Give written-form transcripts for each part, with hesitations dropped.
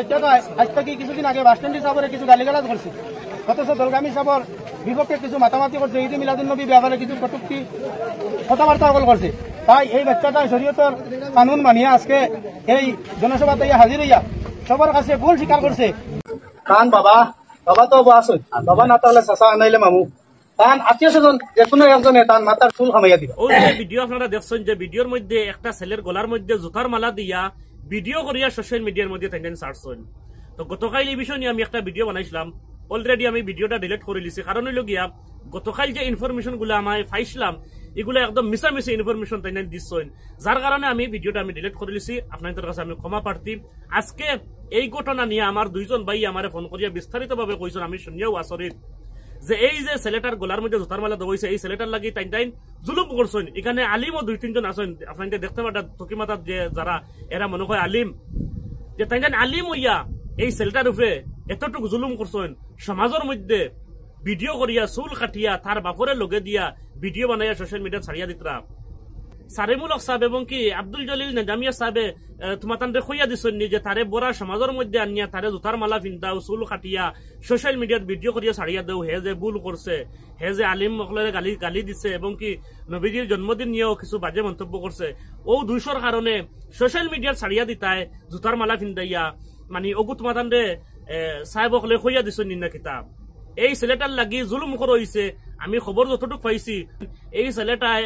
তথ্যটায় আজ থেকে কিছুদিন আগে বাস স্ট্যান্ড হিসাবে কিছু গালিগালাজ করছে, অথচ দলগামী সাবর বিপক্ষে কিছু মাতামাতি করছে, ঈদ মিলাদুন্নবী ব্যাপারে কিছু কটূক্তি কথাবার্তা সকল করছে। তাই এই বাচ্চাটা শরীয়তের কানুন মানিয়ে আজকে এই জনসভাতে হাজির হইয়া সবার কাছে ভুল স্বীকার করছে। কান বাবা বাবা তো আসুন, বাবা না তাহলে চাষা আনাইলে মামু তান আত্মীয় স্বজন যে কোনো একজনে তার মাথার চুল খামাইয়া দিবা। ওই যে ভিডিও আপনারা দেখছেন, যে ভিডিওর মধ্যে একটা ছেলের গলার মধ্যে জুতার মালা দিয়া ভিডিও করিয়া সোশ্যাল মিডিয়ার মধ্যে তাই ছাড়ছেন। তো গতকাল এই বিষয় নিয়ে আমি একটা ভিডিও বানাইছিলাম, অলরেডি আমি ভিডিওটা ডিলিট করে লিছি। কারণ হইল গিয়া গতকাল যে ইনফরমেশন গুলো আমি পাইছিলাম এগুলো একদম মিশামিশি ইনফরমেশন তাই দিচ্ছেন, যার কারণে আমি ভিডিওটা আমি ডিলিট করে লিছি। আপনাদের কাছে আমি ক্ষমা প্রার্থী। আজকে এই ঘটনা নিয়ে আমার দুইজন ভাই আমার ফোন করিয়া বিস্তারিত ভাবে কইছেন, আমি শুনিয়াও আচরিত যে এই যে ছেলেটার গলার মধ্যে জুতার মালা দেওয়া হয়েছে, এই ছেলেটার লাগি তাই জুলুম করছেন। এখানে আলিমও দুই তিনজন আছেন, আপনাদের দেখতে পারেন তকিমাতার যে যারা এরা মনে হয় আলিম, যে তাই আলিম হইয়া এই ছেলেটার উপরে এতটুকু জুলুম করছেন। সমাজের মধ্যে ভিডিও করিয়া চুল কাটিয়া তার বাপরে লগে দিয়া ভিডিও বানাইয়া সোশ্যাল মিডিয়া ছাড়িয়া দিতরা। সারিমুল হক সাহেব এবং কি আব্দুল জলিল নেজামিয়া সাহেবে তোমার কইয়া দিচ্ছেন যে তারে বড়া সমাজের মধ্যে আনিয়া তারে জুতার মালা পিন্ধাও, চুল কাটিয়া সোশ্যাল মিডিয়াত ভিডিও করিয়া ছাড়িয়া দেও, হে যে ভুল করছে, হে যে আলিম মকলরে গালি দিচ্ছে এবং কি নবীজির জন্মদিন নিয়েও কিছু বাজে মন্তব্য করছে। ও 200 কারণে সোশ্যাল মিডিয়াত ছাড়িয়া দিতায় জুতার মালা পিন্ধাইয়া, মানে ওগু তোমার সাহেব হকলে কইয়া দিচ্ছেন নিন্দা কিতাব। এই ছেলেটার লাগি জুলুম করা হইছে। আমি খবর যতটুকু পাইছি এই ছেলেটায়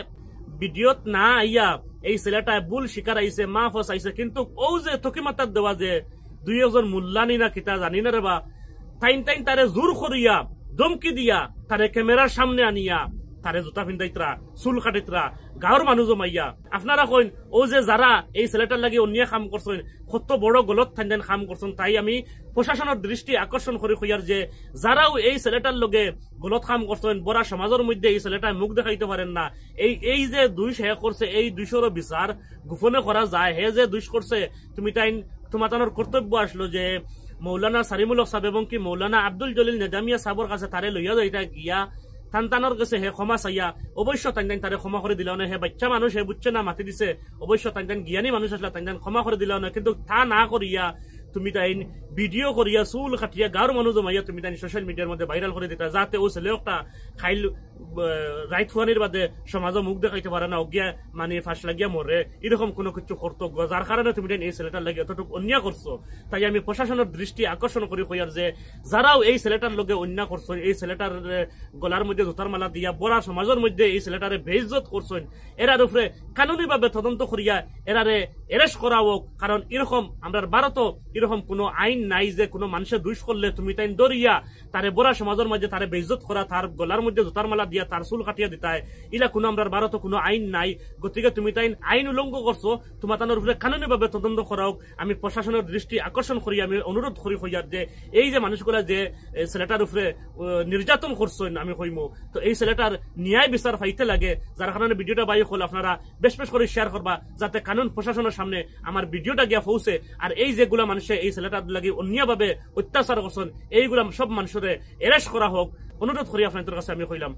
ভিডিওত না আইয়া এই ছেলেটায় ভুল শিকার আইছে, মাফস আইছে, কিন্তু ও যে তকিমাতার দেওয়া যে দুই একজন মূল্যানি না কিতা জানি না রে বা, তাইন তারে জোর করিয়া ধমকি দিয়া তারে ক্যামেরার সামনে আনিয়া তারে জুতা পিন্ধাইতরা, চুল কাটিতরা, গাঁৱৰ মানুষ জমাইয়া। আপনারা কইন ও যে যারা এই ছেলেটার লাগে অন্য কাম করছেন, কত বড় গলত থাইন কাম করছেন। তাই আমি প্রশাসনের দৃষ্টি আকর্ষণ করে কইয়ার যে যারাও এই ছেলেটার লগে গলত কাম করছেন, বড় সমাজের মধ্যে এই ছেলেটায় মুখ দেখাইতে পারেন না। এই যে দুইশ হে করছে, এই 200 বিচার গোপনে করা যায়। হে যে দুইশ করছে তুমি তোমার কর্তব্য আসলো যে মৌলানা সারিমুল হক সাহেব এবং কি মৌলানা আব্দুল জলিল নেজামিয়া সাহেবের কাছে তারে লইয়া যাইতা গিয়া সন্তানের কাছে হে ক্ষমা চাইয়া অবশ্য তাই ক্ষমা করে দিল না। হে বাচ্চা মানুষ, হে বুঝছে না, মাতি দিছে, অবশ্য তাই জ্ঞানী মানুষ আসলে তাই ক্ষমা করে দিল না। কিন্তু তা না করিয়া তুমি তাই ভিডিও করিয়া চুল কাটিয়া গাঁৱৰ মানুষ জমাইয়া তুমি তাই সোশ্যাল মিডিয়ার মধ্যে ভাইরাল করে দিতা, যাতে ও ছেলে একটা খাইল রাইট ফুয়ানির বাদে সমাজে মুখ দেখাইতে পারে না, অজ্ঞা মানে ফাঁস লাগিয়া মরে, এরকম কোনো কিছু কর্তব্য, যার কারণে তুমি এই ছেলেটার লাগে এতটুকু অন্যায় করছো। তাই আমি প্রশাসনের দৃষ্টি আকর্ষণ করি কইয়ার যে যারাও এই ছেলেটার লগে অন্যায় করছেন, এই ছেলেটার গলার মধ্যে জুতার মালা দিয়া বড় সমাজের মধ্যে এই ছেলেটারে বেইজ্জত করছেন, এরার উপরে কানুনি ভাবে তদন্ত করিয়া এরারে এরেস্ট করা হোক। কারণ এরকম আমরা ভারতও এরকম কোনো আইন নাই যে কোনো মানুষের দুষ করলে তুমি তাই দরিয়া তারে বড় সমাজের মধ্যে তারে বেইজ্জত করা, তার গলার মধ্যে জুতার মালা দিয়া তার চুল কাটিয়া দিতায়, ইলা কোনো আমরা ভারতও কোনো আইন নাই। গতিকে তুমি তাই আইন উল্লঙ্ঘন করছো, তোমার তার উপরে কানুনি ভাবে তদন্ত করা হোক। আমি প্রশাসনের দৃষ্টি আকর্ষণ করি, আমি অনুরোধ করি হইয়ার যে এই যে মানুষগুলা যে ছেলেটার উপরে নির্যাতন করছেন আমি কইমু, তো এই ছেলেটার ন্যায় বিচার পাইতে লাগে। যার কারণে ভিডিওটা বাই হল আপনারা বেশ বেশ করে শেয়ার করবা, যাতে কানুন প্রশাসনের সামনে আমার ভিডিওটা গিয়া পৌঁছে। আর এই যেগুলা মানুষে এই ছেলেটার লাগে অন্যভাবে অত্যাচার করছেন, এইগুলা সব মানুষের এরেস্ট করা হোক, অনুরোধ করি আপনাদের কাছে আমি কইলাম।